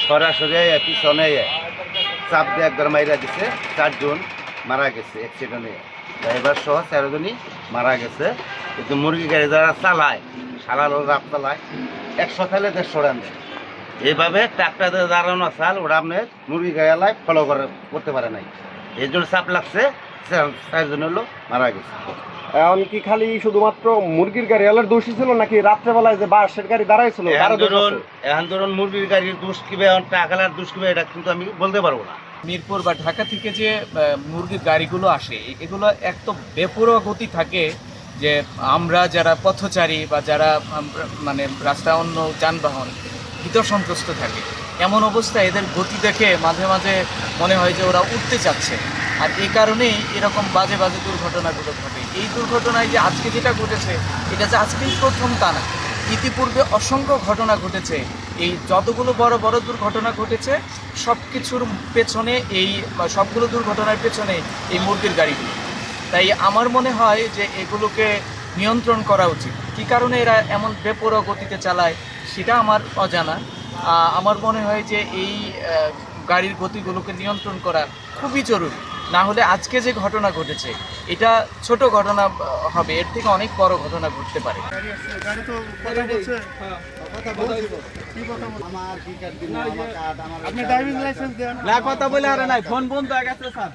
সরাসরি পিছনে চাপ দিয়ে একবার মাইরা দিছে, 4 জন মারা গেছে অ্যাক্সিডেন্টে, ড্রাইভার সহ 4 জনই মারা গেছে। কিন্তু মুরগি গাড়ি যারা চালায়, সারা রাত চালায়, 100 থালে 150 রান দেয়। এইভাবে ট্রাক্টারে দাঁড়ানো চাল ওরা আপনার মুরগি গাড়ি ফলো করতে পারে নাই, এই জন্য চাপ লাগছে, 4 জন হলো মারা গেছে। এখন কি খালি শুধুমাত্র মুরগির গাড়ি আলার দোষী ছিল, নাকি রাত্রেবেলায় যে বাসের গাড়ি দাঁড়াইছিল এখন ধরুন মুরগির গাড়ির দোষ কিবে, টাকালার দোষ কিবে, এটা কিন্তু আমি বলতে পারবো না। মিরপুর বা ঢাকা থেকে যে মুরগির গাড়িগুলো আসে, এগুলো এক তো বেপরোয়া গতি থাকে, যে আমরা যারা পথচারী বা যারা মানে রাস্তা অন্য যানবাহন ভীত সন্ত্রস্ত থাকে, এমন অবস্থায় এদের গতি দেখে মাঝে মাঝে মনে হয় যে ওরা উঠতে চাচ্ছে। আর এই কারণেই এরকম বাজে বাজে দুর্ঘটনাগুলো ঘটে। এই দুর্ঘটনায় যে আজকে যেটা ঘটেছে, এটা যে আজকেই প্রথম তা না, ইতিপূর্বে অসংখ্য ঘটনা ঘটেছে। এই যতগুলো বড় বড় দুর্ঘটনা ঘটেছে সব কিছুর পেছনে, এই সবগুলো দুর্ঘটনার পেছনে এই মুরগির গাড়িগুলো। তাই আমার মনে হয় যে এগুলোকে নিয়ন্ত্রণ করা উচিত। কী কারণে এরা এমন বেপরোয়া গতিতে চালায় সেটা আমার অজানা। আমার মনে হয় যে এই গাড়ির গতিগুলোকে নিয়ন্ত্রণ করা খুবই জরুরি। না হলে আজকে যে ঘটনা ঘটেছে এটা ছোট ঘটনা হবে, এর থেকে অনেক বড় ঘটনা ঘটতে পারে। না কথা বলে আর নাই, ফোন বন্ধ হয়ে গেছে স্যার।